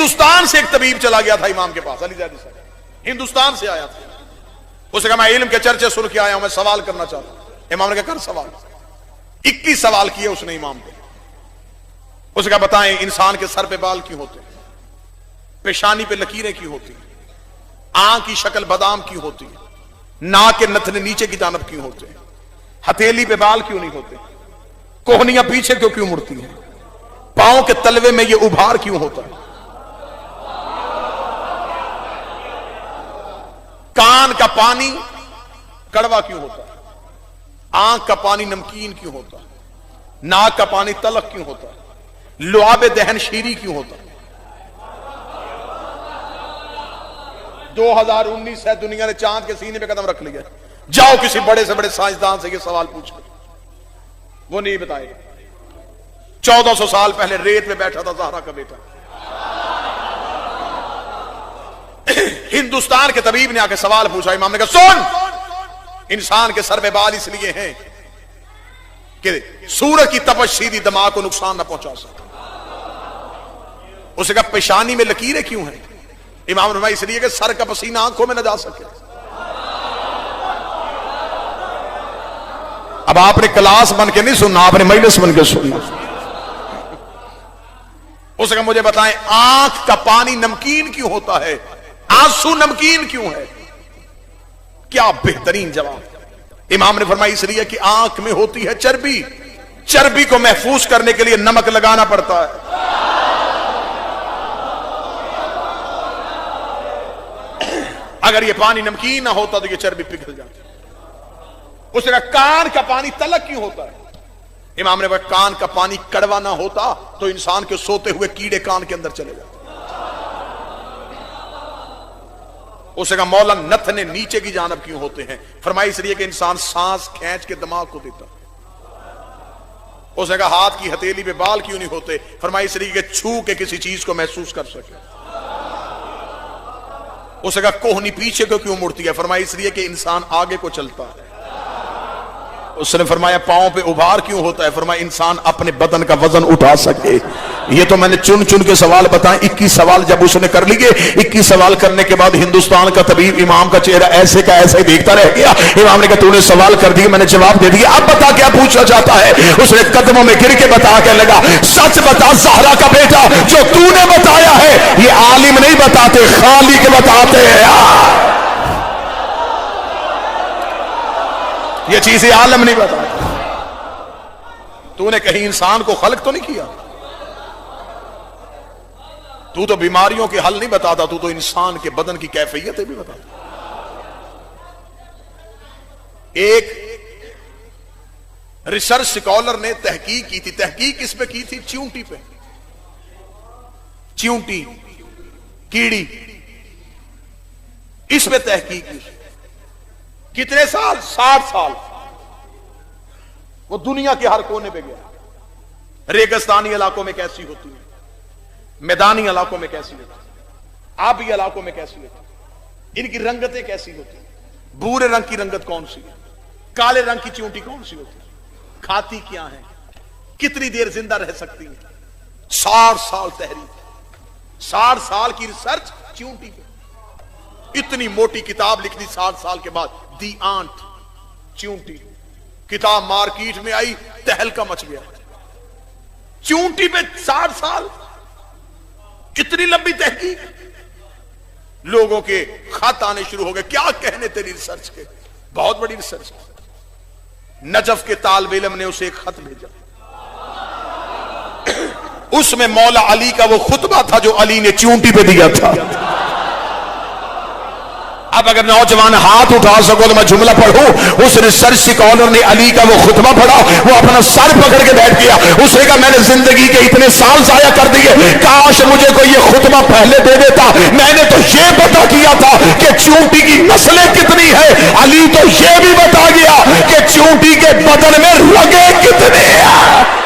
ہندوستان سے ایک طبیب چلا گیا تھا امام کے پاس، علی زیدی صاحب ہندوستان سے آیا تھا. اس نے کہا میں علم کے چرچے سن کے آیا ہوں، میں سوال کرنا چاہتا ہوں. امام نے کہا کر سوال. 21 سوال کیے اس نے امام کو. اس نے کہا بتائیں انسان کے سر پہ بال کیوں ہوتے ہیں، پیشانی پہ لکیریں کیوں ہوتی ہیں، آنکھ کی شکل بادام کیوں ہوتی ہے، ناک کے نتنے نیچے کی جانب کیوں ہوتے ہیں، ہتھیلی پہ بال کیوں نہیں ہوتے، کوہنیاں پیچھے کیوں مڑتی ہیں، پاؤں کے تلوے میں یہ ابھار کیوں ہوتا ہے، کان کا پانی کڑوا کیوں ہوتا ہے، آنکھ کا پانی نمکین کیوں ہوتا ہے، ناک کا پانی تلخ کیوں ہوتا ہے، لعاب دہن شیریں کیوں ہوتا ہے. 2019 ہے، دنیا نے چاند کے سینے پہ قدم رکھ لیا. جاؤ کسی بڑے سے بڑے سائنسدان سے یہ سوال پوچھو، وہ نہیں بتائے گا. 1400 سال پہلے ریت میں بیٹھا تھا زہرا کا بیٹا. ہندوستان کے طبیب نے آ کے سوال پوچھا. امام نے کہا سن، انسان کے سر میں بال اس لیے ہیں کہ سورج کی تپش سیدھی دماغ کو نقصان نہ پہنچا سکے. اس نے کہا پیشانی میں لکیریں کیوں ہیں؟ امام نے فرمایا اس لیے کہ سر کا پسینہ آنکھوں میں نہ جا سکے. اب آپ نے کلاس بن کے نہیں سننا، آپ نے مجلس بن کے سننا. اس نے کہا مجھے بتائیں آنکھ کا پانی نمکین کیوں ہوتا ہے، آنسو نمکین کیوں ہے؟ کیا بہترین جواب. امام نے فرمایا اس لیے کہ آنکھ میں ہوتی ہے چربی، چربی کو محفوظ کرنے کے لیے نمک لگانا پڑتا ہے. اگر یہ پانی نمکین نہ ہوتا تو یہ چربی پگھل جاتی. اس نے کہا کان کا پانی تلخ کیوں ہوتا ہے؟ امام نے کہا کان کا پانی کڑوا نہ ہوتا تو انسان کے سوتے ہوئے کیڑے کان کے اندر چلے جاتے. اس نے کہا مولا نتنے نیچے کی جانب کیوں ہوتے ہیں؟ فرمایا اس لیے کہ انسان سانس کھینچ کے دماغ کو دیتا. اس نے کہا ہاتھ کی ہتھیلی پہ بال کیوں نہیں ہوتے؟ فرمایا اس لیے کہ چھو کے کسی چیز کو محسوس کر سکے. اس نے کہا کوہنی پیچھے کو کیوں مڑتی ہے؟ فرمایا اس لیے کہ انسان آگے کو چلتا ہے. اس نے فرمایا پاؤں پہ ابھار کیوں ہوتا ہے؟ فرمایا انسان اپنے بدن کا وزن اٹھا سکے. یہ تو میں نے چن چن کے سوال بتائیں. 21 سوال جب اس نے کر لیے، 21 سوال کرنے کے بعد ہندوستان کا طبیب امام کا چہرہ ایسے کا ایسے ہی دیکھتا رہ گیا. امام نے کہا تو نے سوال کر دیا، میں نے جواب دے دیا، اب بتا کیا پوچھنا چاہتا ہے؟ اس نے قدموں میں گر کے بتا کے لگا سچ بتا زہرا کا بیٹا، جو تو نے بتایا ہے یہ عالم نہیں بتاتے، خالق بتاتے ہیں. یہ چیزیں عالم نہیں بتاتا. تو نے کہیں انسان کو خلق تو نہیں کیا. تو تو بیماریوں کے حل نہیں بتاتا، تو انسان کے بدن کی کیفیتیں بھی بتاتا. ایک ریسرچ سکالر نے تحقیق کی تھی. تحقیق کس پہ کی تھی؟ چیونٹی پہ. چیونٹی کیڑی، اس پہ تحقیق کی. کتنے سال؟ 60 سال. وہ دنیا کے ہر کونے پہ گیا. ریگستانی علاقوں میں کیسی ہوتی ہے، میدانی علاقوں میں کیسی ہوتی ہے، آبی علاقوں میں کیسی ہوتی ہے، ان کی رنگتیں کیسی ہوتی ہیں، بھورے رنگ کی رنگت کون سی ہے، کالے رنگ کی چیونٹی کون سی ہوتی ہے، کھاتی کیا ہے، کتنی دیر زندہ رہ سکتی ہے. 60 سال تحریک، 60 سال کی ریسرچ چیونٹی پہ. اتنی موٹی کتاب لکھنی 60 سال کے بعد، دی آنٹ چیونٹی. کتاب مارکیٹ میں آئی، تہلکہ مچ گیا. چیونٹی پہ 60 سال، اتنی لمبی تحقیق. لوگوں کے خط آنے شروع ہو گئے، کیا کہنے تیری ریسرچ کے، بہت بڑی ریسرچ. نجف کے طالب علم نے اسے ایک خط بھیجا. اس میں مولا علی کا وہ خطبہ تھا جو علی نے چیونٹی پہ دیا تھا. اب اگر نوجوان ہاتھ اٹھا سکو تو میں جملہ پڑھوں. اس ریسرچ سکالر نے علی کا وہ خطبہ پڑھا، وہ اپنا سر پکڑ کے بیٹھ گیا. اس نے کہا میں نے زندگی کے اتنے سال ضائع کر دیے، کاش مجھے کوئی یہ خطبہ پہلے دے دیتا. میں نے تو یہ پتا کیا تھا کہ چیونٹی کی نسلیں کتنی ہیں. علی تو یہ بھی بتا گیا کہ چیونٹی کے بدن میں رگیں کتنے ہیں.